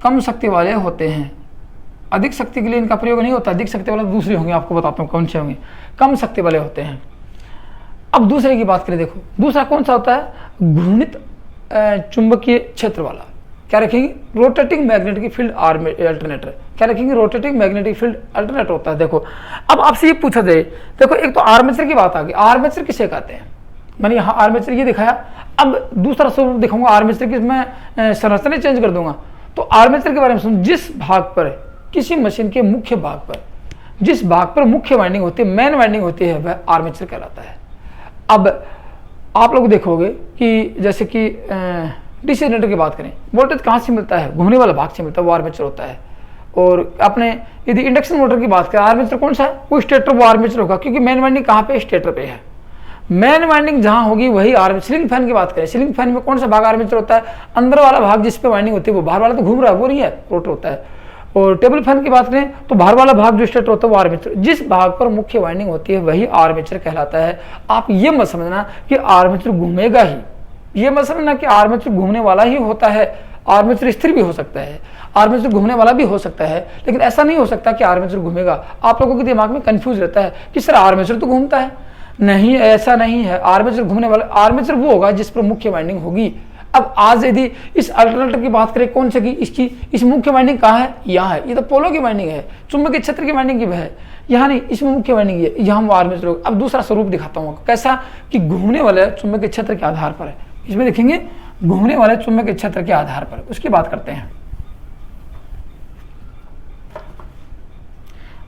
कम शक्ति वाले होते हैं। अधिक शक्ति के लिए इनका प्रयोग नहीं होता, अधिक शक्ति वाले दूसरे होंगे, आपको बताता हूँ कौन से होंगे, कम शक्ति वाले होते हैं। अब दूसरे की बात करें, देखो दूसरा कौन सा होता है, घूर्णित चुंबकीय क्षेत्र वाला। क्या रखेंगे, रोटेटिंग मैग्नेटिक फील्ड अल्टरनेटर। क्या रखेंगे, रोटेटिंग मैग्नेटिक फील्ड अल्टरनेटर होता है। देखो अब आपसे ये पूछा जाए, देखो एक तो आर्मेचर की बात आ गई, आर्मेचर किसे कहते हैं, मैंने यहाँ आर्मेचर ये दिखाया। अब दूसरा स्वरूप दिखाऊंगा आर्मेचर की, मैं संरचना चेंज कर दूंगा। तो आर्मेचर के बारे में सुन, जिस भाग पर किसी मशीन के मुख्य भाग पर, जिस भाग पर मुख्य वाइंडिंग होती है, मेन वाइंडिंग होती है, वह आर्मेचर कहलाता है। अब आप लोग देखोगे कि जैसे कि डीसी जनरेटर की बात करें, वोल्टेज कहाँ से मिलता है, घूमने वाला भाग से मिलता है, वो आर्मेचर होता है। और अपने यदि इंडक्शन मोटर की बात करें, आर्मेचर कौन सा है, वो स्टेटर, वो आर्मेचर होगा, क्योंकि मेन वाइंडिंग कहाँ पे, स्टेटर पे है। मेन वाइंडिंग जहां होगी वही आर्मेचर। सीलिंग फैन की बात करें, सीलिंग फैन में कौन सा भाग आर्मेचर होता है, अंदर वाला भाग जिस पे वाइंडिंग होती है, वो बाहर वाला तो घूम रहा है, वो नहीं है, रोटर होता है। और टेबल फैन की बात करें तो बाहर वाला भाग जो स्टेटर होता है वो आर्मेचर। जिस भाग पर मुख्य वाइंडिंग होती है वही आर्मेचर कहलाता है। आप ये मत समझना कि आर्मेचर घूमेगा ही, ये मत समझना कि आर्मेचर घूमने वाला ही होता है। आर्मेचर स्थिर भी हो सकता है, आर्मेचर घूमने वाला भी हो सकता है, लेकिन ऐसा नहीं हो सकता कि आर्मेचर घूमेगा। आप लोगों के दिमाग में कंफ्यूज रहता है कि सर आर्मेचर तो घूमता है, नहीं ऐसा नहीं है। आर्मेचर घूमने वाला, आर्मेचर वो होगा जिस पर मुख्य वाइंडिंग होगी। अब आज यदि इस अल्टरनेटर की बात करें, कौन से की, इसकी इस मुख्य वाइंडिंग कहाँ है, यहाँ है, ये तो पोलो की वाइंडिंग है, चुंबकीय क्षेत्र की वाइंडिंग की है, यहाँ नहीं, इसमें मुख्य वाइंडिंग है, यहाँ वो आर्मेचर होगा। अब दूसरा स्वरूप दिखाता हूँ कैसा, कि घूमने वाले चुंबकीय क्षेत्र के आधार पर है। इसमें देखेंगे घूमने वाले चुंबकीय क्षेत्र के आधार पर, उसकी बात करते हैं।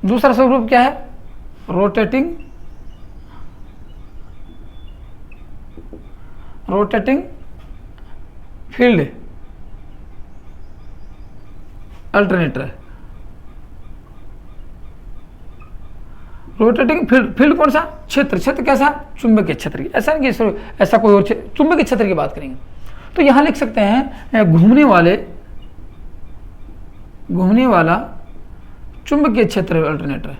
दूसरा स्वरूप क्या है, rotating field alternator. Rotating field कौन सा, क्षेत्र कैसा, चुंबकीय क्षेत्र की। ऐसा नहीं कि ऐसा कोई और चुंबकीय क्षेत्र की बात करेंगे तो यहां लिख सकते हैं घूमने वाला चुंबकीय क्षेत्र अल्टरनेटर।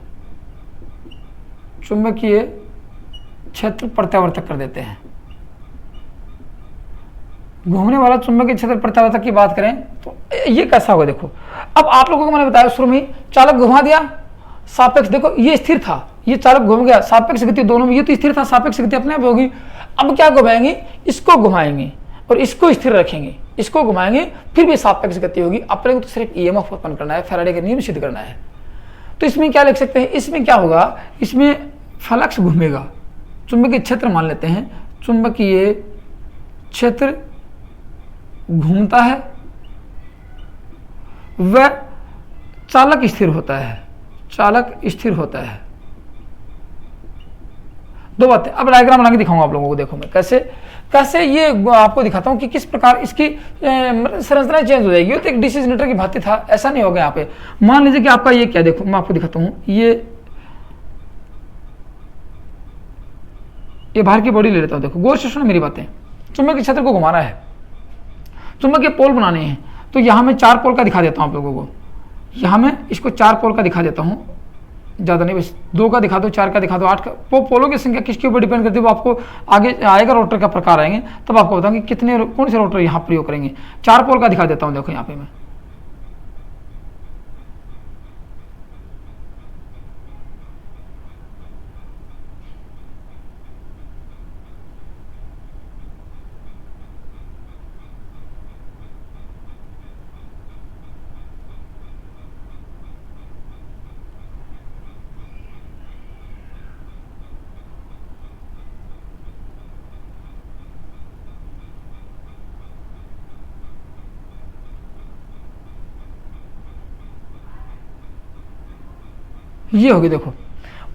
चुंबकीय क्षेत्र प्रत्यावर्तक कर देते हैं। घूमने वाला चुंबकीय क्षेत्र प्रत्यावर्तक की बात करें तो ये कैसा होगा, देखो अब आप लोगों को मैंने बताया शुरू में, चालक घुमा दिया, सापेक्ष, देखो ये स्थिर था, ये चालक घूम गया, सापेक्ष गति दोनों में, ये तो स्थिर था, सापेक्ष गति अपने आप होगी। अब क्या घुमाएंगे, इसको घुमाएंगे और इसको स्थिर रखेंगे, इसको घुमाएंगे, फिर भी सापेक्ष गति होगी। अपने को तो सिर्फ ईएमएफ उत्पन्न करना है, फैराडे का नियम सिद्ध करना है। तो इसमें क्या लिख सकते हैं, इसमें क्या होगा, इसमें फ्लक्स घूमेगा, चुंबकीय क्षेत्र मान लेते हैं, चुंबकीय क्षेत्र घूमता है, वह चालक स्थिर होता है, चालक स्थिर होता है। दो बातें, अब डायग्राम बना के दिखाऊंगा आप लोगों को, देखो मैं कैसे ये आपको दिखाता हूं कि किस प्रकार इसकी संरचना चेंज हो जाएगी। तो एक डीसी जनरेटर की भांति था, ऐसा नहीं होगा। यहाँ पे मान लीजिए कि आपका ये क्या, देखो मैं आपको दिखाता हूं, ये बाहर की बॉडी ले लेता हूं। देखो गौर से सुनो मेरी बातें, चुंबकीय क्षेत्र को घुमाना है, चुंबकीय पोल बनाने हैं। तो यहां मैं 4 पोल का दिखा देता हूं आप लोगों को, यहां मैं इसको 4 पोल का दिखा देता हूं, ज़्यादा नहीं, बस 2 का दिखा दो, 4 का दिखा दो, 8 का। वो पोलों की संख्या किसके ऊपर डिपेंड करती है, वो आपको आगे आएगा, रोटर का प्रकार आएंगे तब आपको बताऊंगी कितने कौन से रोटर यहाँ प्रयोग करेंगे। 4 पोल का दिखा देता हूँ, देखो यहाँ पे मैं, ये होगी देखो।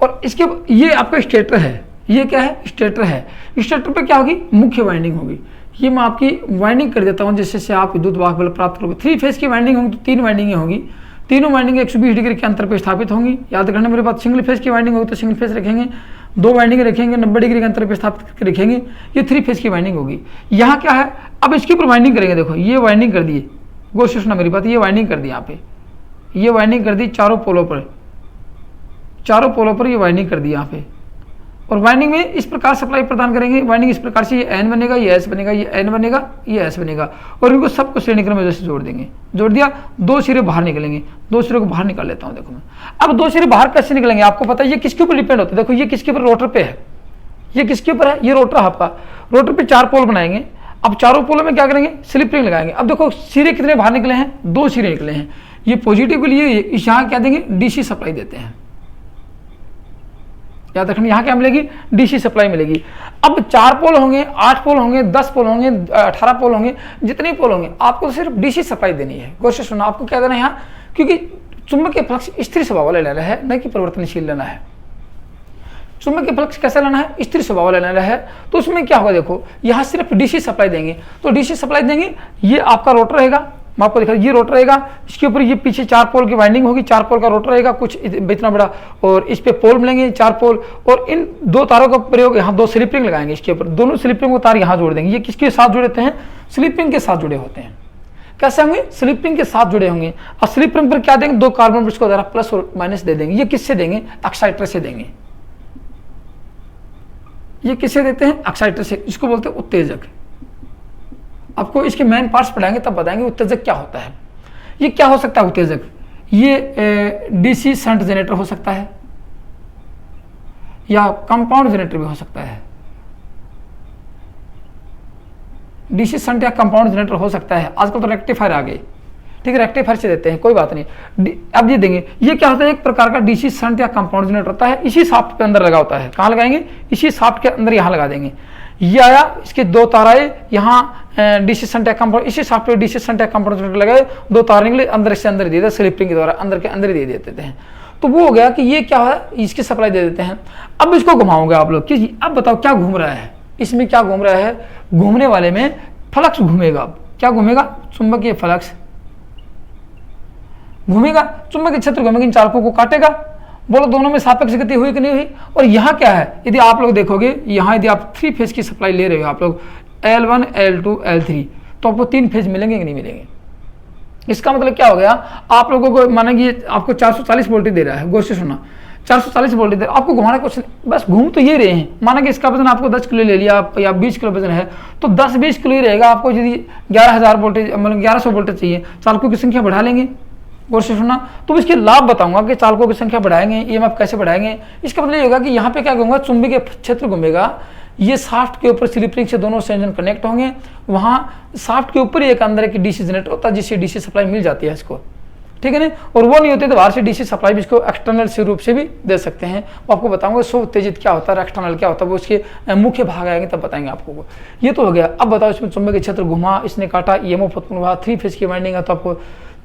और इसके ये आपका स्टेटर है, ये क्या है, स्टेटर है। स्टेटर पे क्या होगी, मुख्य वाइंडिंग होगी। ये मैं आपकी वाइंडिंग कर देता हूँ जिससे से आप विद्युत वाहक बल प्राप्त करोगे। 3 फेज की वाइंडिंग होगी तो 3 वाइंडिंगें होगी, तीनों वाइंडिंग 120 डिग्री के अंतर पर स्थापित होंगी। याद रखना मेरे पास, सिंगल फेज की वाइंडिंग होगी तो सिंगल फेज रखेंगे, दो वाइंडिंग रखेंगे, 90 डिग्री के अंतर पे स्थापित करके रखेंगे, ये 3 फेज की वाइंडिंग होगी। यहाँ क्या है, अब इसके ऊपर वाइंडिंग करेंगे, देखो ये वाइंडिंग कर दिए, गौर से सुनना मेरी बात, ये वाइंडिंग कर दी, यहाँ पे ये वाइंडिंग कर दी चारों पोलों पर, चारों पोलों पर ये वाइंडिंग कर दी यहाँ पे। और वाइंडिंग में इस प्रकार सप्लाई प्रदान करेंगे, वाइंडिंग इस प्रकार से, ये एन बनेगा, ये एस बनेगा, ये एन बनेगा, ये एस बनेगा, और इनको सबको श्रेणी क्रम में जैसे जोड़ देंगे। जोड़ दिया, दो सिरे बाहर निकलेंगे, दो सिरे को बाहर निकाल लेता हूँ। देखो मैं अब दो सिरे बाहर कैसे निकलेंगे, आपको पता है ये किसके ऊपर डिपेंड होता है। देखो ये किसके ऊपर, रोटर पे है, ये किसके ऊपर है, ये रोटर आपका, रोटर पे 4 पोल बनाएंगे। अब चारों पोलों में क्या करेंगे, स्लिप रिंग लगाएंगे। अब देखो सिरे कितने बाहर निकले हैं, 2 सिरे निकले हैं। ये पॉजिटिव के लिए इस यहाँ क्या देंगे, डीसी सप्लाई देते हैं। याद रखना, यहाँ क्या मिलेगी, डीसी सप्लाई मिलेगी। अब 4 पोल होंगे, 8 पोल होंगे, 10 पोल होंगे, 18 पोल होंगे, जितने पोल होंगे आपको सिर्फ डीसी सप्लाई देनी है। गौर से सुनना, आपको क्या देना है यहाँ, क्योंकि चुंबकीय फ्लक्स स्थिर स्वभाव वाला लेना है, न कि परिवर्तनशील लेना है। चुंबकीय फ्लक्स कैसा लेना है, स्थिर स्वभाव वाला लेना है। तो उसमें क्या होगा, देखो यहाँ सिर्फ डीसी सप्लाई देंगे, तो डीसी सप्लाई देंगे, ये आपका रोटर रहेगा, मैं आपको दिखा, ये रोटर रहेगा, इसके ऊपर ये पीछे 4 पोल की वाइंडिंग होगी, 4 पोल का रोटर रहेगा कुछ इतना बड़ा, और इस पे पोल मिलेंगे 4 पोल, और इन 2 तारों का प्रयोग, यहाँ 2 स्लिप रिंग लगाएंगे इसके ऊपर, दोनों स्लिप रिंग को तार यहाँ जोड़ देंगे। ये किसके साथ जुड़े होते हैं, स्लिप रिंग के साथ जुड़े होते हैं। कैसे होंगे, स्लिप रिंग के साथ जुड़े होंगे। और स्लिप रिंग पर क्या देंगे, 2 कार्बन ब्रिज को द्वारा प्लस और माइनस दे देंगे। ये किससे देंगे, एक्साइटर से देंगे। ये किससे देते हैं, एक्साइटर से, इसको बोलते हैं उत्तेजक। आपको इसके मेन पार्ट्स पढ़ाएंगे तब बताएंगे उत्तेजक क्या होता है। ये क्या हो सकता है उत्तेजक, ये डीसी शंट जनरेटर हो सकता है, या कंपाउंड जनरेटर भी हो सकता है। डीसी शंट या कंपाउंड जनरेटर हो सकता है। आजकल तो रेक्टिफायर आ गए, ठीक है, रेक्टिफायर से देते हैं, कोई बात नहीं। अब ये देंगे, ये क्या होता है, एक प्रकार का डीसी शंट या कंपाउंड जनरेटर होता है, इसी शाफ्ट के अंदर लगा होता है। कहाँ लगाएंगे, इसी शाफ्ट के अंदर यहाँ लगा देंगे। ये आया, इसके 2 तार आए, यहाँ डीसी शंट या कंपाउंड, इसी शाफ्ट पे डीसी शंट या कंपाउंड जनरेटर लगाए, 2 तार निकले, अंदर से अंदर दे दिया, स्लिप रिंग के द्वारा अंदर के अंदर दे देते हैं। तो वो हो गया कि ये क्या है, इसकी सप्लाई दे देते हैं। अब इसको घुमाओगे आप लोग कि अब बताओ क्या घूम रहा है, इसमें क्या घूम रहा है, घूमने वाले में फ्लक्स घूमेगा। अब क्या घूमेगा, चुंबकीय फ्लक्स घूमेगा, चुंबकीय क्षेत्र घूमेगा, इन चालकों को काटेगा। बोलो दोनों में सापेक्ष गति हुई कि नहीं हुई। और यहाँ क्या है, यदि आप लोग देखोगे, यहाँ यदि आप 3 फेज की सप्लाई ले रहे हो आप लोग, L1, L2, L3, तो आपको 3 फेज मिलेंगे कि नहीं मिलेंगे। इसका मतलब क्या हो गया, आप लोगों को माना कि आपको 440 वोल्टेज दे रहा है, गौर से सुनना, 440 वोल्टेज दे रहा है, आपको घुमाना कुछ नहीं, बस घूम तो ये रहे हैं। माना कि इसका वजन आपको 10 किलो ले लिया या 20 किलो वजन है, तो 10-20 किलो ही रहेगा। आपको यदि 11,000 वोल्टेज, मतलब 1100 वोल्टेज चाहिए, चालकों की संख्या बढ़ा लेंगे। गौर से सुनना, तो इसके लाभ बताऊंगा कि चालकों की संख्या बढ़ाएंगे, ईएमएफ कैसे बढ़ाएंगे। इसका मतलब ये होगा कि यहाँ पे क्या घूमेगा, चुंबकीय क्षेत्र घूमेगा, ये शाफ्ट के ऊपर स्लिप रिंग से दोनों संयोजन कनेक्ट होंगे। वहाँ शाफ्ट के ऊपर ही एक अंदर एक डीसी जनरेटर होता है, जिससे डीसी सप्लाई मिल जाती है इसको, ठीक है ना। और वो नहीं होती तो बाहर से डीसी सप्लाई भी इसको एक्सटर्नल से रूप से भी दे सकते हैं। वो आपको बताऊंगा स्व उत्तेजित क्या होता है, एक्सटर्नल क्या होता है, वो उसके मुख्य भाग आएंगे तब बताएंगे आपको। ये तो हो गया। अब बताओ, इसमें चुंबकीय क्षेत्र घुमा, इसने काटा, ईएमएफ उत्पन्न हुआ, 3 फेज की वाइंडिंग है, तो आपको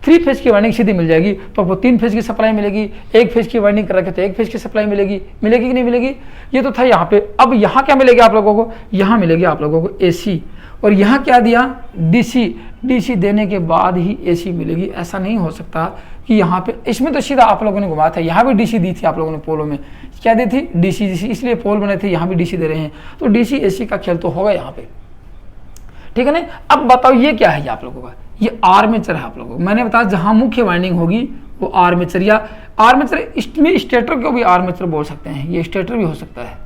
3 फेज की वाइंडिंग सीधी मिल जाएगी, तो आपको 3 फेज की सप्लाई मिलेगी। 1 फेज की वाइंडिंग कर रखे तो 1 फेज की सप्लाई मिलेगी, मिलेगी कि नहीं मिलेगी। ये तो था यहाँ पे। अब यहाँ क्या मिलेगी आप लोगों को, यहाँ मिलेगी आप लोगों को एसी, और यहाँ क्या दिया, डीसी। डीसी देने के बाद ही एसी मिलेगी। ऐसा नहीं हो सकता कि यहाँ पे, इसमें तो सीधा आप लोगों ने घुमाया था, यहाँ भी डीसी दी थी आप लोगों ने, पोलों में क्या दी थी, डीसी, इसलिए पोल बने थे, यहाँ भी डीसी दे रहे हैं, तो डीसी एसी का खेल तो होगा यहाँ पे, ठीक है ना। अब बताओ ये क्या है, ये आप लोगों का, ये आर्मेचर है आप लोगों को। मैंने बताया जहां मुख्य वाइंडिंग होगी वो आर्मेचर, या आर्मेचर, इसमें स्टेटर को भी आर्मेचर बोल सकते हैं, ये स्टेटर भी हो सकता है।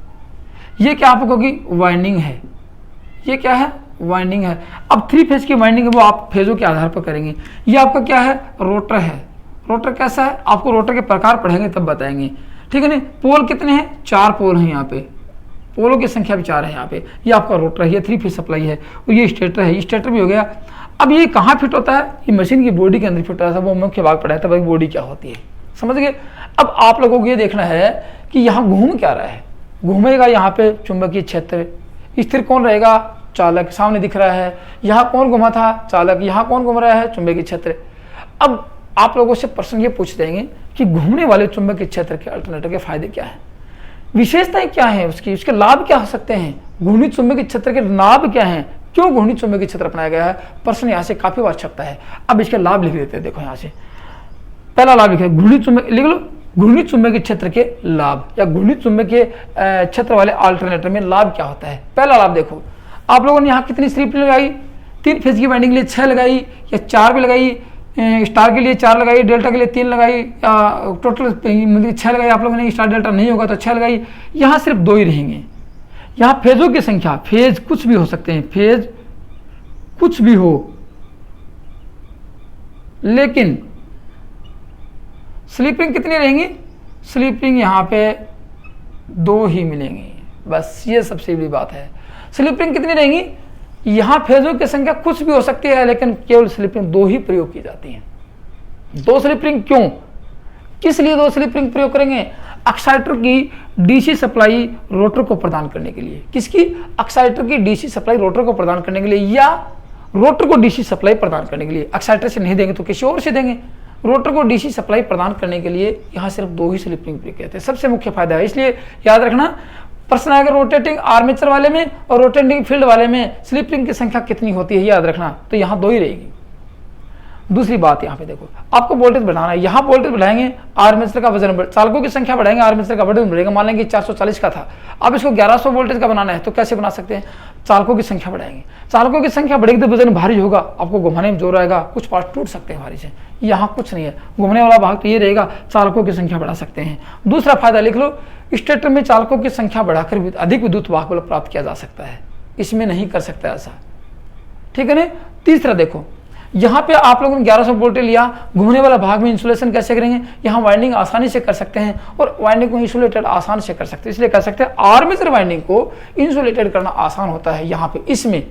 ये क्या आप लोगों की वाइंडिंग है, ये क्या है, वाइंडिंग है। अब 3 फेज की वाइंडिंग है वो आप फेजों के आधार पर करेंगे। ये आपका क्या है, रोटर है। रोटर कैसा है, आपको रोटर के प्रकार पढ़ेंगे तब बताएंगे, ठीक है ना। पोल कितने हैं, 4 पोल हैं यहाँ पे, पोलों की संख्या भी 4 है यहाँ पे। ये आपका रोटर है, ये 3 फेज सप्लाई है, और ये स्टेटर है, स्टेटर भी हो गया। अब ये कहाँ फिट होता है, ये मशीन की बॉडी के अंदर फिट होता है, वो मुख्य भाग पढ़ाया था, बॉडी क्या होती है, समझ गए। अब आप लोगों को ये देखना है कि यहाँ घूम क्या रहा है, घूमेगा यहाँ पे चुंबकीय क्षेत्र, स्थिर कौन रहेगा, चालक, सामने दिख रहा है। यहाँ कौन घुमा था, चालक, यहाँ कौन घूम रहा है, चुंबकीय क्षेत्र। अब आप लोगों से प्रश्न ये पूछ देंगे कि घूमने वाले चुंबकीय क्षेत्र के अल्टरनेटर के फायदे क्या है, विशेषताएं क्या है उसकी, उसके लाभ क्या हो सकते हैं, घूर्णी चुंबकीय क्षेत्र के लाभ क्या हैं, क्यों घूर्णी चुंबकीय क्षेत्र अपनाया गया है। प्रश्न यहाँ से काफी बार छपता है। अब इसके लाभ लिख लेते हैं, देखो यहाँ से पहला लाभ लिखा है, घूर्णी चुंबक, लिख लो, घूर्णित चुंबकीय क्षेत्र के लाभ या घूर्णित चुंबकीय क्षेत्र वाले अल्टरनेटर में लाभ क्या होता है। पहला लाभ देखो, आप लोगों ने यहाँ कितनी स्लिप लगाई, 3 फेज की वाइंडिंग के लिए 6 लगाई या 4 भी लगाई, स्टार के लिए 4 लगाई, डेल्टा के लिए 3 लगाई, टोटल 6 लगाई। आप लोगों ने स्टार डेल्टा नहीं होगा तो 6 लगाई। यहाँ सिर्फ 2 ही रहेंगे। यहाँ फेजों की संख्या, फेज कुछ भी हो सकते हैं, फेज कुछ भी हो, लेकिन स्लीपिंग कितनी रहेंगी, स्लीपिंग यहाँ पे 2 ही मिलेंगी, बस ये सबसे बड़ी बात है। स्लीपिंग कितनी रहेंगी, यहाँ फेजों की संख्या कुछ भी हो सकती है, लेकिन केवल स्लिप रिंग 2 ही प्रयोग की जाती है। 2 स्लिप रिंग क्यों, किस लिए 2 स्लिप रिंग प्रयोग करेंगे? एक्साइटर की डीसी सप्लाई रोटर को प्रदान करने के लिए। किसकी? एक्साइटर की डीसी सप्लाई रोटर को प्रदान करने के लिए, या रोटर को डीसी सप्लाई प्रदान करने के लिए। एक्साइटर से नहीं देंगे तो किसी और से देंगे। रोटर को डीसी सप्लाई प्रदान करने के लिए यहाँ सिर्फ 2 ही स्लिप रिंग प्रयोग किए थे, सबसे मुख्य फायदा है। इसलिए याद रखना, प्रश्न आएगा रोटेटिंग आर्मेचर वाले में और रोटेटिंग फील्ड वाले में स्लिप रिंग की संख्या कितनी होती है, याद रखना, तो यहाँ 2 ही रहेगी। दूसरी बात यहाँ पे देखो, आपको वोल्टेज बढ़ाना है। यहाँ वोल्टेज बढ़ाएंगे, आर्मेचर का वजन, चालकों की संख्या बढ़ाएंगे, आर्मेचर का वजन बढ़ेगा। मान लेंगे 440 का था, अब इसको 1100 वोल्टेज का बनाना है, तो कैसे बना सकते हैं? चालकों की संख्या बढ़ाएंगे। चालकों की संख्या बढ़ेगी तो वजन भारी होगा, आपको घुमाने में जोर आएगा, कुछ पार्ट टूट सकते हैं भारी से। यहाँ कुछ नहीं है, घूमने वाला भाग तो ये रहेगा, चालकों की संख्या बढ़ा सकते हैं। दूसरा फायदा लिख लो, स्टेटर में चालकों की संख्या बढ़ाकर अधिक विद्युत वाहक बल प्राप्त किया जा सकता है, इसमें नहीं कर सकता ऐसा, ठीक है ना। तीसरा देखो, यहाँ पे आप लोगों ने 1100 वोल्टेज लिया, घूमने वाला भाग में इंसुलेशन कैसे करेंगे? यहाँ वाइंडिंग आसानी से कर सकते हैं और वाइंडिंग को इंसुलेटेड आसान से कर सकते हैं, इसलिए कर सकते हैं। आर्मेचर वाइंडिंग को इंसुलेटेड करना आसान होता है यहाँ पे, इसमें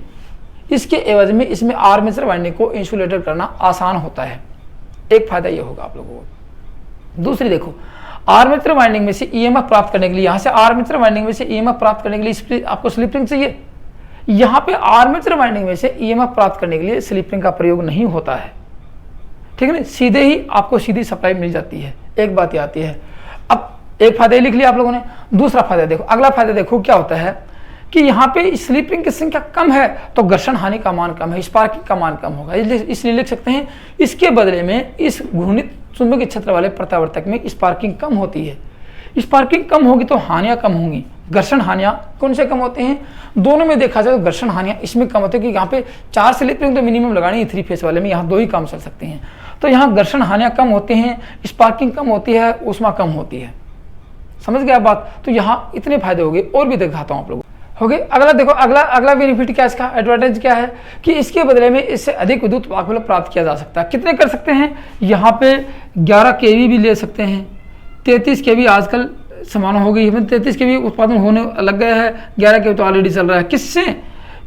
इसके एवज में इसमें आर्मेचर वाइंडिंग को इंसुलेटेड करना आसान होता है। एक फायदा ये होगा आप लोगों को। दूसरी देखो, आर्मेचर वाइंडिंग में से ईएमएफ प्राप्त करने के लिए, यहाँ से आर्मेचर वाइंडिंग में से ईएमएफ प्राप्त करने के लिए आपको स्लिप रिंग चाहिए। यहाँ पे आर्मेचर वाइंडिंग में से ईएमएफ प्राप्त करने के लिए स्लिप रिंग का प्रयोग नहीं होता है, ठीक है ना, सीधे ही आपको सीधी सप्लाई मिल जाती है। एक बात ये आती है। अब एक फायदा लिख लिया आप लोगों ने। दूसरा फायदा देखो, अगला फायदा देखो क्या होता है कि यहाँ पे स्लिप रिंग की संख्या कम है तो घर्षण हानि का मान कम है, स्पार्किंग का मान कम होगा, इसलिए लिख सकते हैं इसके बदले में इस घूर्णित चुंबकीय क्षेत्र वाले प्रत्यावर्तक में स्पार्किंग कम होती है। स्पार्किंग कम होगी तो हानियां कम होंगी। घर्षण हानियां कौन से कम होते हैं? दोनों में देखा जाए तो घर्षण हानियां इसमें कम होती है कि यहाँ पे 4 स्लिप रिंग तो मिनिमम लगानी है 3 फेस वाले में, यहाँ 2 ही काम चल सकते हैं, तो यहाँ घर्षण हानियां कम होती हैं, स्पार्किंग कम होती है, ऊष्मा कम होती है। समझ गया बात? तो यहाँ इतने फायदे हो गए, और भी दिखाता हूँ आप लोगों को। हो गए। अगला देखो, अगला बेनिफिट क्या है इसका, एडवांटेज क्या है कि इसके बदले में इससे अधिक विद्युत वाहक बल प्राप्त किया जा सकता है। कितने कर सकते हैं? यहाँ पे 11 केवी भी ले सकते हैं, 33 केवी आजकल समान हो गई है, 33 केवी उत्पादन होने लग गया है, 11 केवी तो ऑलरेडी चल रहा है। किससे?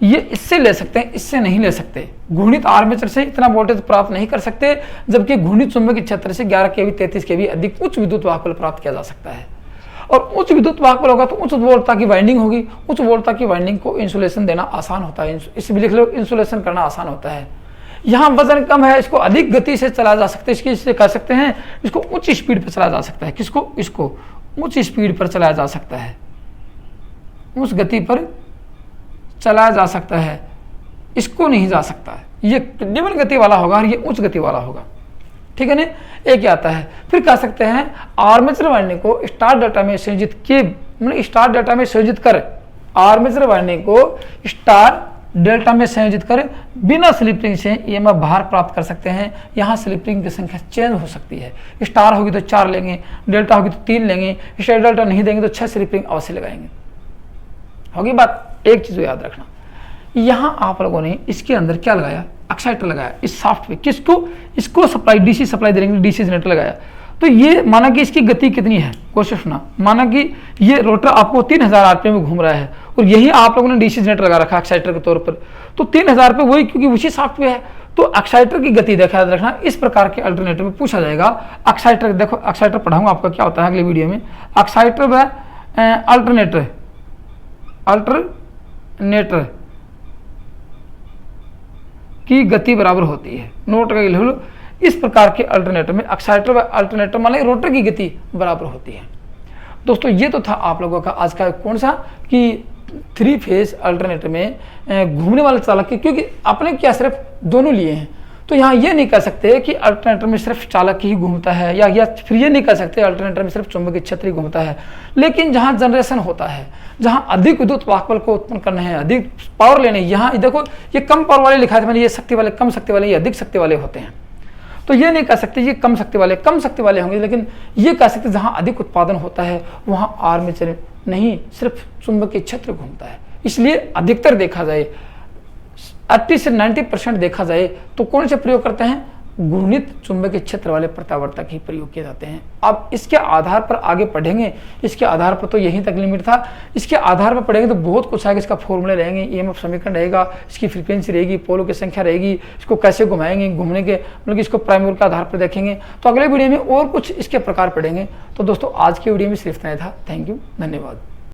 ये इससे ले सकते हैं, इससे नहीं ले सकते। घूर्णित आर्मेचर से इतना वोल्टेज प्राप्त नहीं कर सकते, जबकि घूर्णित चुंबकीय क्षेत्र से 11 केवी 33 केवी अधिक उच्च विद्युत वाहक बल प्राप्त किया जा सकता है। और उच्च विद्युत वाहक बल होगा तो उच्च वोल्टता की वाइंडिंग होगी, उच्च वोल्टता की वाइंडिंग को इंसुलेशन देना आसान होता है, इसमें लिख लो इंसुलेशन करना आसान होता है। यहाँ वजन कम है, इसको अधिक गति से चलाया जा सकता है, इससे कर सकते हैं, इसको उच्च स्पीड पर चलाया जा सकता है। किसको? इसको उच्च स्पीड पर चलाया जा सकता है, उस गति पर चलाया जा सकता है, इसको नहीं जा सकता है। ये निम्न गति वाला होगा और ये उच्च गति वाला होगा, ठीक है ना। एक ही आता है। फिर कह सकते हैं आर्मेचर वाइंडिंग को स्टार डेल्टा में संयोजित किए, मतलब स्टार डेल्टा में संयोजित कर, आर्मेचर वाइंडिंग को स्टार डेल्टा में संयोजित कर बिना स्लिप रिंग से ईएमएफ बाहर प्राप्त कर सकते हैं। यहाँ स्लिप रिंग की संख्या चेंज हो सकती है, स्टार होगी तो 4 लेंगे, डेल्टा होगी तो 3 लेंगे, स्टार डेल्टा नहीं देंगे तो 6 स्लिप रिंग अवश्य लगाएंगे। होगी बात। एक चीज याद रखना, यहाँ आप लोगों ने इसके अंदर क्या लगाया? एक्साइटर लगाया इस शाफ्ट पे। किसको? इसको सप्लाई, डीसी सप्लाई देंगे, डीसी जनरेटर लगाया। तो ये माना कि इसकी गति कितनी है, क्वेश्चन सुना, माना कि ये रोटर आपको 3000 आरपीएम में घूम रहा है और यही आप लोगों ने डीसी जनरेटर लगा रखा है एक्साइटर के तौर पर, तो 3000 पे वही, क्योंकि उसी शाफ्ट पे है, तो एक्साइटर की गति देखा याद रखना। इस प्रकार के अल्टरनेटर में पूछा जाएगा। एक्साइटर देखो, एक्साइटर पढ़ाऊंगा आपका क्या होता है अगले वीडियो में। एक्साइटर व अल्टरनेटर की गति बराबर होती है, नोट करके लिख लो। इस प्रकार के अल्टरनेटर में एक्साइटर व अल्टरनेटर मान रोटर की गति बराबर होती है। दोस्तों ये तो था आप लोगों का आज का कौन सा कि 3 फेज अल्टरनेटर में घूमने वाले चालक के, क्योंकि आपने क्या सिर्फ दोनों लिए हैं, तो यहाँ ये नहीं कह सकते कि अल्टरनेटर में सिर्फ चालक ही घूमता है, या फिर ये नहीं कह सकते अल्टरनेटर में सिर्फ चुंबकीय क्षेत्र ही घूमता है। लेकिन जहाँ जनरेशन होता है, जहाँ अधिक विद्युत वाहकबल को उत्पन्न करना है, अधिक पावर लेने, यहाँ देखो ये कम पावर वाले लिखा था मैंने, ये शक्ति वाले, कम शक्ति वाले, ये अधिक शक्ति वाले होते हैं। तो ये नहीं कह सकते ये कम शक्ति वाले होंगे, लेकिन ये कह सकते जहाँ अधिक उत्पादन होता है वहाँ आर्मेचर नहीं, सिर्फ चुंबकीय क्षेत्र घूमता है। इसलिए अधिकतर देखा जाए 80 से 90% देखा जाए तो कौन से प्रयोग करते हैं, घूर्णित चुंबकीय क्षेत्र वाले प्रत्यावर्तक ही प्रयोग किए जाते हैं। अब इसके आधार पर आगे पढ़ेंगे, इसके आधार पर तो यहीं तक लिमिट था, इसके आधार पर पढ़ेंगे तो बहुत कुछ आगे, इसका फॉर्मूले रहेंगे, ईएमएफ समीकरण रहेगा, इसकी फ्रीक्वेंसी रहेगी, पोलों की संख्या रहेगी, इसको कैसे घुमाएंगे, घूमने के मतलब कि इसको प्राइम मूवर के आधार पर देखेंगे। तो अगले वीडियो में और कुछ इसके प्रकार पढ़ेंगे। तो दोस्तों आज की वीडियो में सिर्फ इतना था। थैंक यू, धन्यवाद।